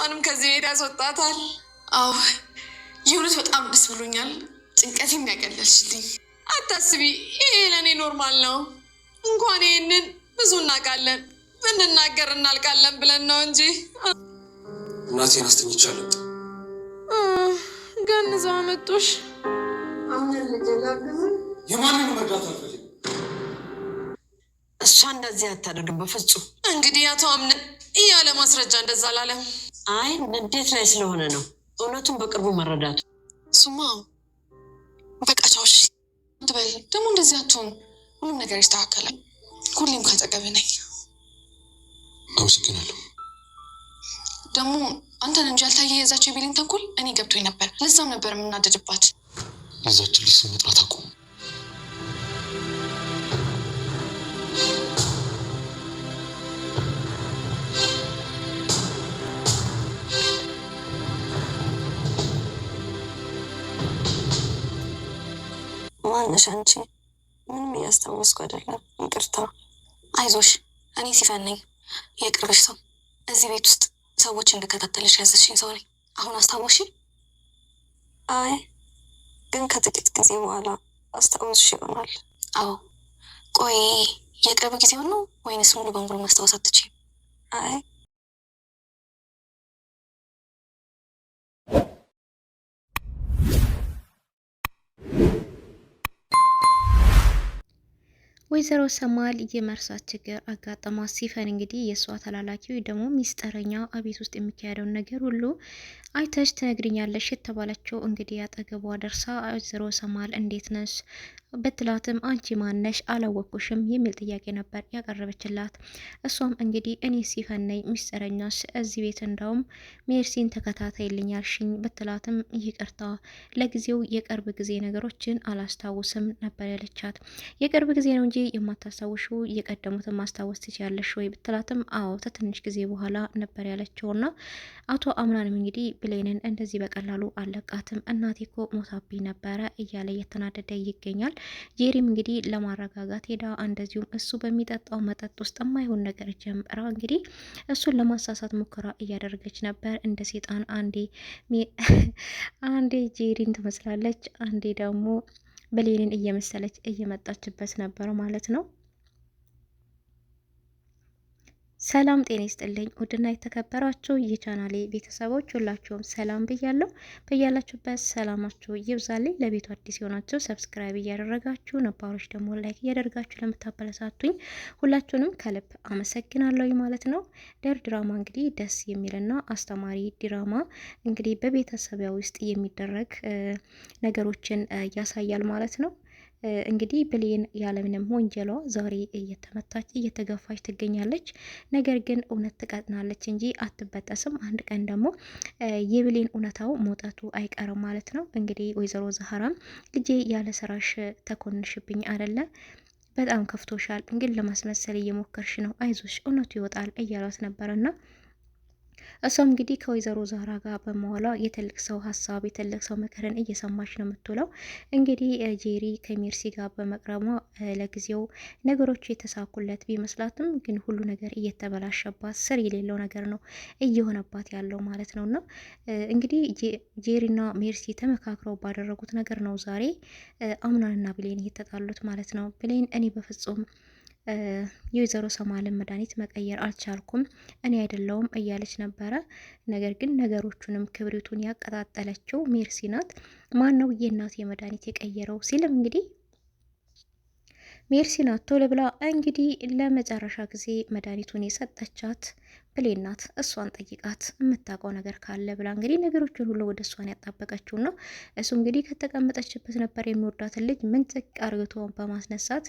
እሷንም ከዚህ ቤት ያስወጣታል። አዎ የእውነት በጣም ደስ ብሎኛል። ጭንቀቴን ያቀለልሽልኝ። አታስቢ፣ ይሄ ለእኔ ኖርማል ነው። እንኳን ይህንን ብዙ እናውቃለን፣ ብንናገር እናልቃለን ብለን ነው እንጂ። እናቴን አስተኝቻለሁ። ገንዘው አመጡሽ። የማንን መርዳት አልፈልግም። እሷ እንደዚህ አታደርግም በፍጹም። እንግዲህ አቶ አምነ እያለ ማስረጃ እንደዛ አላለም። አይ ንዴት ላይ ስለሆነ ነው እውነቱን በቅርቡ መረዳቱ። እሱማ በቃ ቻውሽ ትበል። ደግሞ እንደዚህ አትሆን፣ ሁሉም ነገር ይስተካከላል። ሁሌም ካጠገብህ ነኝ። አመሰግናለሁ። ደግሞ አንተን እንጂ ያልታየ የዛቸው የቤሊን ተንኮል እኔ ገብቶኝ ነበር። ለዛም ነበር የምናደድባት። የዛችን ልጅ ስም መጥራት አቁም። ማነሽ አንቺ? ምንም እያስታወስኩ አይደለም፣ ይቅርታ። አይዞሽ፣ እኔ ሲፈን ነኝ፣ የቅርብሽ ሰው። እዚህ ቤት ውስጥ ሰዎች እንድከታተልሽ ያዘዝሽኝ ሰው ነኝ። አሁን አስታወሽ? አይ ግን ከጥቂት ጊዜ በኋላ አስታውስሽ ይሆናል። አዎ። ቆይ የቅርብ ጊዜውን ነው ወይንስ ሙሉ በሙሉ ማስታወስ አትችይም? አይ ወይዘሮ ሰማል የመርሳት ችግር አጋጠማት። ሲፈን እንግዲህ የእሷ ተላላኪው ደግሞ ሚስጥረኛ አቤት ውስጥ የሚካሄደውን ነገር ሁሉ አይተሽ ትነግሪኛለሽ የተባለችው እንግዲህ አጠገቧ ደርሳ ወይዘሮ ሰማል እንዴት ነሽ በትላትም አንቺ ማነሽ አላወኩሽም የሚል ጥያቄ ነበር ያቀረበችላት። እሷም እንግዲህ እኔ ሲፈን ነኝ ሚስጥረኛሽ፣ እዚህ ቤት እንዳውም ሜርሲን ተከታታይልኝ ያልሽኝ በትላትም ይቅርታ ለጊዜው የቅርብ ጊዜ ነገሮችን አላስታውስም ነበር ያለቻት። የቅርብ ጊዜ ነው እንጂ የማታስታውሹ የቀደሙትን ማስታወስ ትችያለሽ ወይ ብትላትም አዎ ከትንሽ ጊዜ በኋላ ነበር ያለችውና አቶ አምናንም እንግዲህ ብሌንን እንደዚህ በቀላሉ አለቃትም እናቴ እኮ ሞታብኝ ነበረ እያለ እየተናደደ ይገኛል። ጄሪም እንግዲህ ለማረጋጋት ሄዳ እንደዚሁም እሱ በሚጠጣው መጠጥ ውስጥ የማይሆን ነገር ጀምራ እንግዲህ እሱን ለማሳሳት ሙከራ እያደረገች ነበር። እንደ ሴጣን አንዴ ጄሪን ትመስላለች፣ አንዴ ደግሞ ብሌንን እየመሰለች እየመጣችበት ነበር ማለት ነው። ሰላም ጤና ይስጥልኝ ውድና የተከበራችሁ የቻናሌ ቤተሰቦች ሁላችሁም ሰላም ብያለሁ። በያላችሁበት ሰላማችሁ ይብዛልኝ። ለቤቱ አዲስ የሆናችሁ ሰብስክራይብ እያደረጋችሁ ነባሮች ደግሞ ላይክ እያደረጋችሁ ለምታበረታቱኝ ሁላችሁንም ከልብ አመሰግናለሁ ማለት ነው። ደር ድራማ እንግዲህ ደስ የሚልና አስተማሪ ድራማ እንግዲህ በቤተሰቢያ ውስጥ የሚደረግ ነገሮችን ያሳያል ማለት ነው። እንግዲህ ብሌን ያለምንም ወንጀሏ ዛሬ እየተመታች እየተገፋች ትገኛለች። ነገር ግን እውነት ትቀጥናለች እንጂ አትበጠስም። አንድ ቀን ደግሞ የብሌን እውነታው መውጣቱ አይቀርም ማለት ነው። እንግዲህ ወይዘሮ ዛህራም ልጄ ያለ ስራሽ ተኮንሽብኝ አይደለ? በጣም ከፍቶሻል፣ ግን ለማስመሰል እየሞከርሽ ነው፣ አይዞሽ እውነቱ ይወጣል እያሏት ነበርና እሷም እንግዲህ ከወይዘሮ ዛህራ ጋር በመዋሏ የትልቅ ሰው ሀሳብ የትልቅ ሰው ምክርን እየሰማች ነው የምትውለው። እንግዲህ ጄሪ ከሜርሲ ጋር በመቅረቧ ለጊዜው ነገሮቹ የተሳኩለት ቢመስላትም ግን ሁሉ ነገር እየተበላሸባት ስር የሌለው ነገር ነው እየሆነባት ያለው ማለት ነው። እና እንግዲህ ጄሪና ሜርሲ ተመካክረው ባደረጉት ነገር ነው ዛሬ አምናንና ብሌን እየተጣሉት ማለት ነው። ብሌን እኔ በፍጹም የወይዘሮ ሰማልን መድኃኒት መቀየር አልቻልኩም እኔ አይደለውም እያለች ነበረ። ነገር ግን ነገሮቹንም ክብሪቱን ያቀጣጠለችው ሜርሲ ናት። ማን ነው የእናት የመድኃኒት የቀየረው ሲልም እንግዲህ ሜርሲ ናት ቶሎ ብላ እንግዲህ ለመጨረሻ ጊዜ መድኃኒቱን የሰጠቻት ብሌን ናት። እሷን ጠይቃት የምታውቀው ነገር ካለ ብላ እንግዲህ ነገሮችን ሁሉ ወደ እሷን ያጣበቀችው ነው። እሱ እንግዲህ ከተቀመጠችበት ነበር የሚወዳትን ልጅ ምንጥቅ አርግቶ በማስነሳት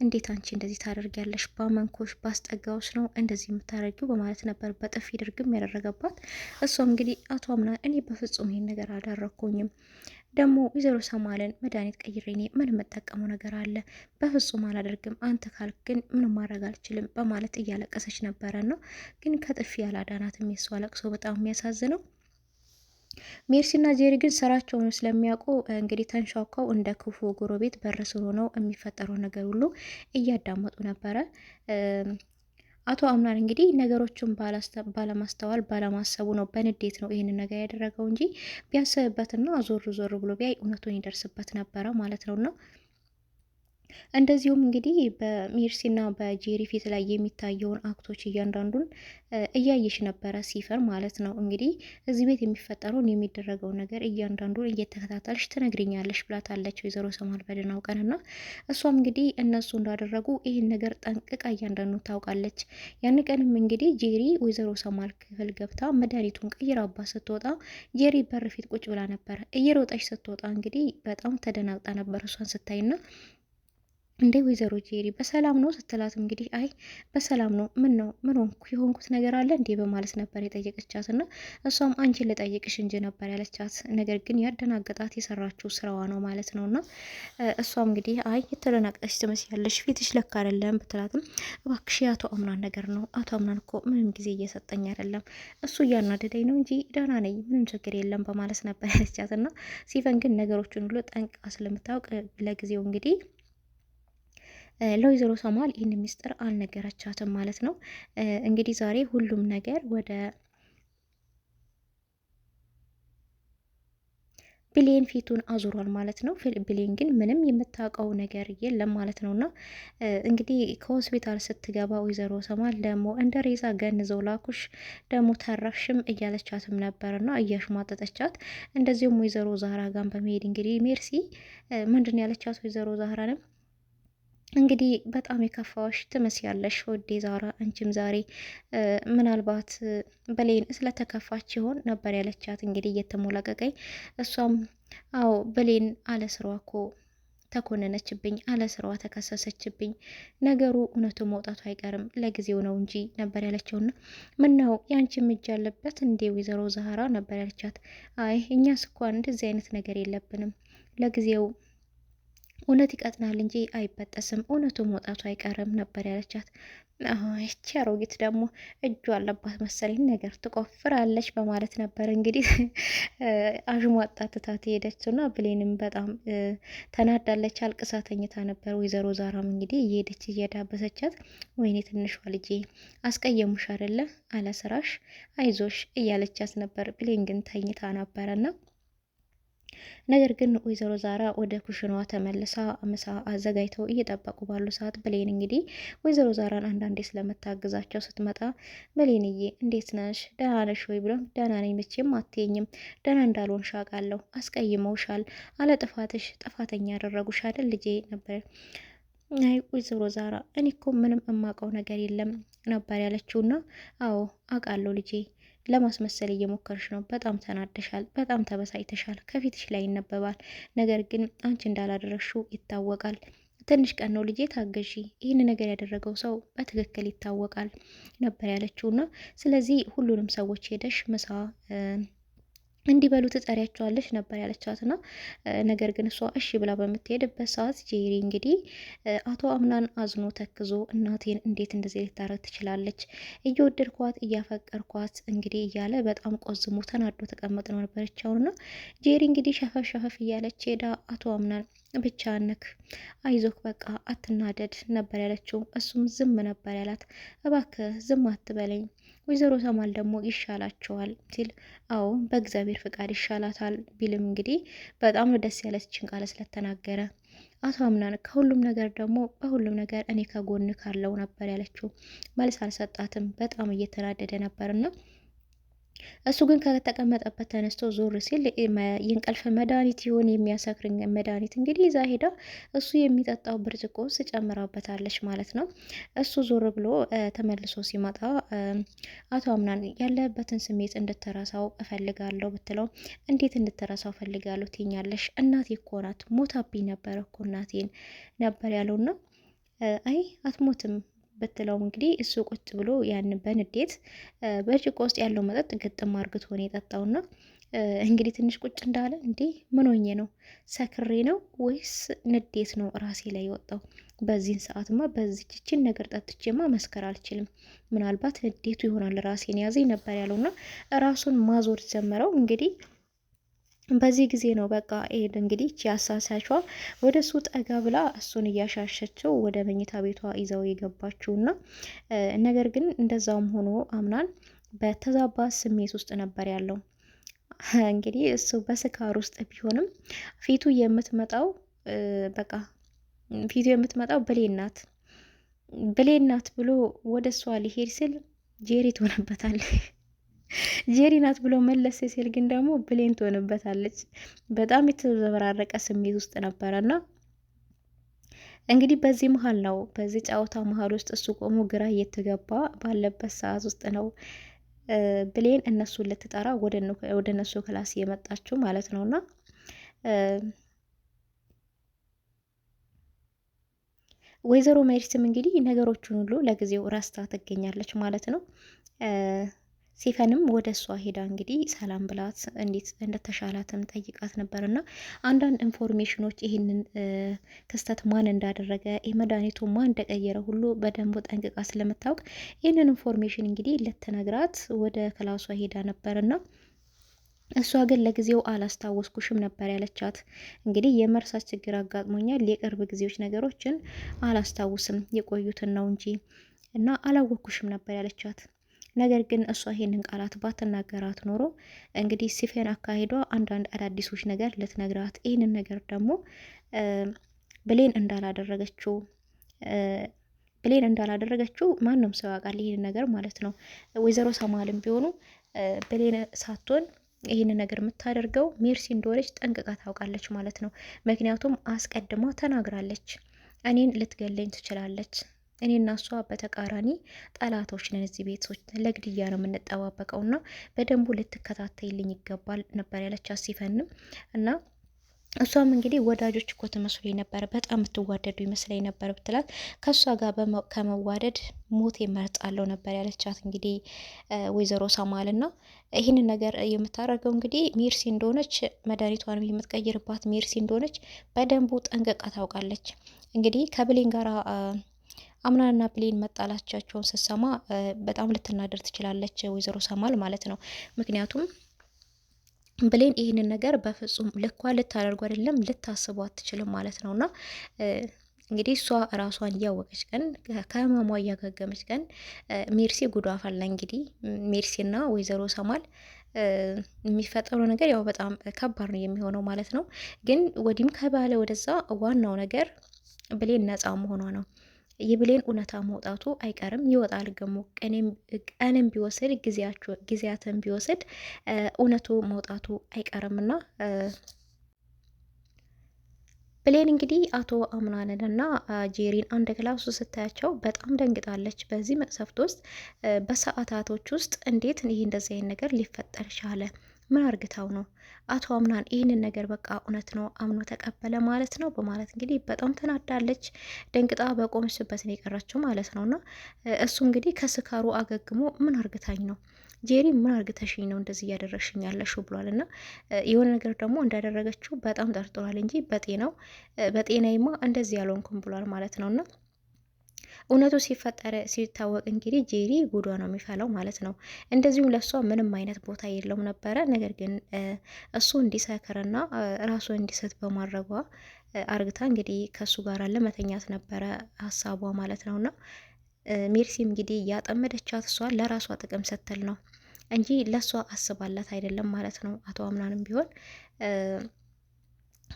እንዴት አንቺ እንደዚህ ታደርጊያለሽ? ባመንኮሽ ባስጠጋዎች ነው እንደዚህ የምታደርጊው በማለት ነበር በጥፊ ድርግም ያደረገባት። እሷም እንግዲህ አቶ አምናን እኔ በፍጹም ይሄን ነገር አላደረኩኝም ደግሞ ወይዘሮ ሰማልን መድኃኒት ቀይሬ እኔ ምን የምጠቀመው ነገር አለ? በፍጹም አላደርግም፣ አንተ ካልክ ግን ምንም ማድረግ አልችልም በማለት እያለቀሰች ነበረ ነው። ግን ከጥፊ ያላዳናትም የሷ ለቅሶ በጣም የሚያሳዝነው። ሜርሲና ጄሪ ግን ስራቸውን ስለሚያውቁ እንግዲህ ተንሻውከው እንደ ክፉ ጎረቤት በር ስር ሆነው የሚፈጠረው ነገር ሁሉ እያዳመጡ ነበረ። አቶ አምናን እንግዲህ ነገሮችን ባለማስተዋል ባለማሰቡ ነው፣ በንዴት ነው ይህንን ነገር ያደረገው እንጂ ቢያስብበትና ዞር ዞር ብሎ ቢያይ እውነቱን ይደርስበት ነበረ ማለት ነውና እንደዚሁም እንግዲህ በሜርሲና በጄሪ ፊት ላይ የሚታየውን አክቶች እያንዳንዱን እያየሽ ነበረ ሲፈር ማለት ነው። እንግዲህ እዚህ ቤት የሚፈጠረውን የሚደረገውን ነገር እያንዳንዱን እየተከታተልሽ ትነግሪኛለሽ ብላታለች ወይዘሮ ሰማል በደህናው ቀንና እሷም እንግዲህ እነሱ እንዳደረጉ ይህን ነገር ጠንቅቃ እያንዳንዱ ታውቃለች። ያን ቀንም እንግዲህ ጄሪ ወይዘሮ ሰማል ክፍል ገብታ መድኃኒቱን ቀይራባ ስትወጣ ጄሪ በር ፊት ቁጭ ብላ ነበረ። እየሮጠች ስትወጣ እንግዲህ በጣም ተደናግጣ ነበር እሷን ስታይና እንዴ ወይዘሮ ጄሪ በሰላም ነው ስትላት እንግዲህ አይ በሰላም ነው፣ ምን ነው ምን ሆንኩ የሆንኩት ነገር አለ እንዴ በማለት ነበር የጠየቀቻት እና እሷም አንቺን ልጠይቅሽ እንጂ ነበር ያለቻት። ነገር ግን ያደናገጣት የሰራችው ስራዋ ነው ማለት ነው። እና እሷም እንግዲህ አይ የተደናገጠች ትመስያለሽ ፊትሽ ለካ አይደለም ብትላትም እባክሽ የአቶ አምናን ነገር ነው፣ አቶ አምናን እኮ ምንም ጊዜ እየሰጠኝ አይደለም፣ እሱ እያናደደኝ ነው እንጂ ደህና ነኝ፣ ምንም ችግር የለም በማለት ነበር ያለቻት። እና ሲፈን ግን ነገሮችን ሁሉ ጠንቅቃ ስለምታውቅ ለጊዜው እንግዲህ ለወይዘሮ ሰማል ይህን ሚስጥር አልነገረቻትም ማለት ነው። እንግዲህ ዛሬ ሁሉም ነገር ወደ ብሌን ፊቱን አዙሯል ማለት ነው። ብሌን ግን ምንም የምታውቀው ነገር የለም ማለት ነውና እንግዲህ ከሆስፒታል ስትገባ ወይዘሮ ሰማል ደግሞ እንደ ሬሳ ገንዘው ላኩሽ ደግሞ ተረፍሽም እያለቻትም ነበርና እያሽሟጠጠቻት፣ እንደዚሁም ወይዘሮ ዛህራ ጋር በመሄድ እንግዲህ ሜርሲ ምንድን ያለቻት ወይዘሮ ዛህራንም እንግዲህ በጣም የከፋዎች ትመስያለሽ ወዴ ዛራ፣ አንቺም ዛሬ ምናልባት በሌን ስለተከፋች ይሆን ነበር ያለቻት። እንግዲህ እየተሞላቀቀኝ እሷም አዎ በሌን አለ ስራዋ እኮ ተኮነነችብኝ፣ አለ ስራዋ ተከሰሰችብኝ፣ ነገሩ እውነቱ መውጣቱ አይቀርም ለጊዜው ነው እንጂ ነበር ያለችውና ምን ነው ያንቺም እጅ ያለበት እንዴ ወይዘሮ ዛህራ ነበር ያለቻት። አይ እኛስ እንኳን እንደዚህ አይነት ነገር የለብንም ለጊዜው እውነት ይቀጥናል እንጂ አይበጠስም፣ እውነቱ መውጣቱ አይቀርም ነበር ያለቻት። ይቺ አሮጊት ደግሞ እጁ አለባት መሰለኝ ነገር ትቆፍራለች በማለት ነበር እንግዲህ አዥሟጣ ትታት ሄደችውና ብሌንም በጣም ተናዳለች። አልቅሳ ተኝታ ነበር። ወይዘሮ ዛራም እንግዲህ እየሄደች እየዳበሰቻት ወይኔ ትንሿ ልጄ አስቀየሙሽ አይደለ አለ ስራሽ አይዞሽ እያለቻት ነበር። ብሌን ግን ተኝታ ነበረና ነገር ግን ወይዘሮ ዛራ ወደ ኩሽናዋ ተመልሳ ምሳ አዘጋጅተው እየጠበቁ ባሉ ሰዓት ብሌን እንግዲህ ወይዘሮ ዛራን አንዳንዴ ስለምታግዛቸው ስትመጣ ብሌንዬ እንዴት ነሽ ደህና ነሽ ወይ ብሎ ደህና ነኝ መቼም አትይኝም፣ ደህና እንዳልሆንሽ አውቃለሁ፣ አስቀይመውሻል፣ አለ ጥፋትሽ ጥፋተኛ ያደረጉሽ አይደል ልጄ ነበር። አይ ወይዘሮ ዛራ እኔ እኮ ምንም እማውቀው ነገር የለም ነበር ያለችውና አዎ አውቃለሁ ልጄ ለማስመሰል እየሞከርሽ ነው። በጣም ተናደሻል፣ በጣም ተበሳጭተሻል፣ ከፊትሽ ላይ ይነበባል። ነገር ግን አንቺ እንዳላደረግሽው ይታወቃል። ትንሽ ቀን ነው ልጄ ታገዢ፣ ይህን ነገር ያደረገው ሰው በትክክል ይታወቃል ነበር ያለችውና ስለዚህ ሁሉንም ሰዎች ሄደሽ ምሳ እንዲበሉ ትጠሪያቸዋለች ነበር ያለቻትና ነገር ግን እሷ እሺ ብላ በምትሄድበት ሰዓት ጄሪ እንግዲህ አቶ አምናን አዝኖ ተክዞ እናቴን እንዴት እንደዚህ ልታረግ ትችላለች? እየወደድኳት እያፈቀርኳት እንግዲህ እያለ በጣም ቆዝሞ ተናዶ ተቀምጥ ነው ነበረቻውና ጄሪ እንግዲህ ሸፈፍ ሸፈፍ እያለች ሄዳ አቶ አምናን ብቻ ነክ አይዞክ በቃ አትናደድ ነበር ያለችው። እሱም ዝም ነበር ያላት። እባክህ ዝም አትበለኝ ወይዘሮ ሰማል ደግሞ ይሻላቸዋል ሲል አዎ በእግዚአብሔር ፍቃድ ይሻላታል ቢልም እንግዲህ በጣም ደስ ያለችን ቃል ስለተናገረ አቶ አምናን ከሁሉም ነገር ደግሞ በሁሉም ነገር እኔ ከጎን ካለው ነበር ያለችው። መልስ አልሰጣትም። በጣም እየተናደደ ነበርና እሱ ግን ከተቀመጠበት ተነስቶ ዞር ሲል የእንቅልፍ መድኃኒት ይሆን የሚያሰክርኝ መድኃኒት እንግዲህ ይዛ ሄዳ እሱ የሚጠጣው ብርጭቆ ውስጥ ጨምራበታለች ማለት ነው። እሱ ዞር ብሎ ተመልሶ ሲመጣ አቶ አምናን ያለበትን ስሜት እንድትረሳው እፈልጋለሁ ብትለው እንዴት እንድትረሳው እፈልጋለሁ ትኛለሽ? እናቴ እኮ ናት ሞታብኝ ነበር እኮ እናቴን ነበር ያለውና አይ አትሞትም በትለውም እንግዲህ እሱ ቁጭ ብሎ ያን በንዴት በጭቆ ውስጥ ያለው መጠጥ ግጥም አርግቶ ነው የጠጣውና እንግዲህ ትንሽ ቁጭ እንዳለ እንዴ ምን ሆኜ ነው ሰክሬ ነው ወይስ ንዴት ነው ራሴ ላይ ወጣው? በዚህን ሰዓትማ በዚህችን ነገር ጠጥቼማ መስከር አልችልም፣ ምናልባት ንዴቱ ይሆናል ራሴን ያዘኝ ነበር ያለውና ራሱን ማዞር ጀመረው። እንግዲህ በዚህ ጊዜ ነው በቃ ኤድ እንግዲህ አሳሳቿ ወደ እሱ ጠጋ ብላ እሱን እያሻሸችው ወደ መኝታ ቤቷ ይዘው የገባችውና ነገር ግን እንደዛውም ሆኖ አምናን በተዛባ ስሜት ውስጥ ነበር ያለው። እንግዲህ እሱ በስካር ውስጥ ቢሆንም ፊቱ የምትመጣው በቃ ፊቱ የምትመጣው ብሌን ናት ብሎ ወደ እሷ ሊሄድ ሲል ጄሪ ትሆንበታለች። ጄሪ ናት ብሎ መለስ ሲል ግን ደግሞ ብሌን ትሆንበታለች። በጣም የተዘበራረቀ ስሜት ውስጥ ነበረና እንግዲህ በዚህ መሀል ነው በዚህ ጨዋታ መሀል ውስጥ እሱ ቆሞ ግራ እየተገባ ባለበት ሰዓት ውስጥ ነው ብሌን እነሱን ልትጠራ ወደ እነሱ ክላስ የመጣችው ማለት ነውና ወይዘሮ ሜሪትም እንግዲህ ነገሮችን ሁሉ ለጊዜው ረስታ ትገኛለች ማለት ነው። ሲፈንም ወደ እሷ ሄዳ እንግዲህ ሰላም ብላት እንዴት እንደተሻላትም ጠይቃት ነበርና አንዳንድ ኢንፎርሜሽኖች ይህንን ክስተት ማን እንዳደረገ መድኃኒቱ ማን እንደቀየረ ሁሉ በደንቡ ጠንቅቃ ስለምታውቅ ይህንን ኢንፎርሜሽን እንግዲህ ልትነግራት ወደ ክላሷ ሄዳ ነበርና እሷ ግን ለጊዜው አላስታወስኩሽም ነበር ያለቻት። እንግዲህ የመርሳት ችግር አጋጥሞኛል፣ የቅርብ ጊዜዎች ነገሮችን አላስታውስም የቆዩትን ነው እንጂ እና አላወቅኩሽም ነበር ያለቻት። ነገር ግን እሷ ይሄንን ቃላት ባትናገራት ኖሮ እንግዲህ ሲፌን አካሄዷ አንዳንድ አዳዲሶች ነገር ልትነግራት፣ ይህንን ነገር ደግሞ ብሌን እንዳላደረገችው ማንም ሰው ያውቃል ይህንን ነገር ማለት ነው። ወይዘሮ ሰማልም ቢሆኑ ብሌን ሳትሆን ይህን ነገር የምታደርገው ሜርሲ እንደሆነች ጠንቅቃ ታውቃለች ማለት ነው። ምክንያቱም አስቀድማ ተናግራለች፣ እኔን ልትገለኝ ትችላለች፣ እኔና እሷ በተቃራኒ ጠላቶች ነን፣ እዚህ ቤቶች ለግድያ ነው የምንጠባበቀውና በደንቡ ልትከታተይልኝ ይገባል ነበር ያለቻት ሲፈንም እና እሷም እንግዲህ ወዳጆች እኮ ትመስሉኝ ነበር፣ በጣም የምትዋደዱ ይመስለኝ ነበር ብትላት ከእሷ ጋር ከመዋደድ ሞት ይመርጣለሁ ነበር ያለቻት እንግዲህ ወይዘሮ ሳማልና ይህንን ነገር የምታደርገው እንግዲህ ሜርሲ እንደሆነች መድኃኒቷንም የምትቀይርባት ሜርሲ እንደሆነች በደንቡ ጠንቅቃ ታውቃለች። እንግዲህ ከብሌን ጋር አምናና ብሌን መጣላቻቸውን ስትሰማ በጣም ልትናደር ትችላለች ወይዘሮ ሳማል ማለት ነው። ምክንያቱም ብሌን ይህንን ነገር በፍጹም ልኳ ልታደርጉ አይደለም ልታስቡ አትችልም ማለት ነውና እንግዲህ እሷ ራሷን እያወቀች ቀን ከህመሟ እያገገመች ቀን ሜርሲ ጉዷ ፈላ። እንግዲህ ሜርሲና ወይዘሮ ሰማል የሚፈጠረው ነገር ያው በጣም ከባድ ነው የሚሆነው ማለት ነው። ግን ወዲህም ከባለ ወደዛ ዋናው ነገር ብሌን ነፃ መሆኗ ነው። የብሌን እውነታ መውጣቱ አይቀርም፣ ይወጣል። ገሞ ቀንም ቢወስድ ጊዜያትን ቢወስድ እውነቱ መውጣቱ አይቀርምና ብሌን እንግዲህ አቶ አምናንንና ጄሪን አንድ ክላስ ውስጥ ስታያቸው በጣም ደንግጣለች። በዚህ መቅሰፍት ውስጥ በሰዓታቶች ውስጥ እንዴት ይህ እንደዚህ አይነት ነገር ሊፈጠር ቻለ? ምን አርግታው ነው? አቶ አምናን ይህንን ነገር በቃ እውነት ነው አምኖ ተቀበለ ማለት ነው በማለት እንግዲህ በጣም ተናዳለች። ደንግጣ በቆመችበት ነው የቀረችው ማለት ነውና እሱ እንግዲህ ከስካሩ አገግሞ ምን አርግታኝ ነው ጄሪ ምን አርግተሽኝ ነው እንደዚህ እያደረግሽኝ ያለሽው ብሏልና የሆነ ነገር ደግሞ እንዳደረገችው በጣም ጠርጥሯል እንጂ በጤናይማ እንደዚህ ያልሆንኩም ብሏል ማለት ነውና እውነቱ ሲታወቅ እንግዲህ ጄሪ ጉዷ ነው የሚፈላው ማለት ነው። እንደዚሁም ለሷ ምንም አይነት ቦታ የለውም ነበረ። ነገር ግን እሱ እንዲሰክርና ራሱ እንዲስት በማድረጓ አርግታ እንግዲህ ከሱ ጋር ለመተኛት ነበረ ሀሳቧ ማለት ነውና ሜርሲም እንግዲህ ያጠመደቻት እሷ ለራሷ ጥቅም ስትል ነው እንጂ ለሷ አስባላት አይደለም ማለት ነው። አቶ አምናንም ቢሆን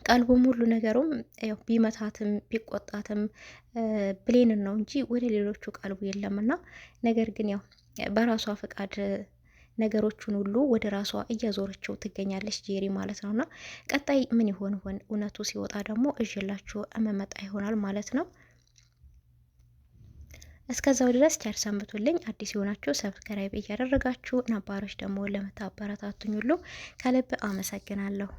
ቀልቡም ሁሉ ነገሩም ያው ቢመታትም ቢቆጣትም ብሌንን ነው እንጂ ወደ ሌሎቹ ቀልቡ የለምና ነገር ግን ያው በራሷ ፈቃድ ነገሮቹን ሁሉ ወደ ራሷ እያዞረችው ትገኛለች ጄሪ ማለት ነውና ቀጣይ ምን ይሆን እውነቱ ሲወጣ ደግሞ እጅላችሁ እመመጣ ይሆናል ማለት ነው። እስከዛው ድረስ ቸር ሰንብቱልኝ። አዲስ የሆናችሁ ሰብስክራይብ እያደረጋችሁ ነባሮች ደግሞ ለምታበረታቱኝ ሁሉ ከልብ አመሰግናለሁ።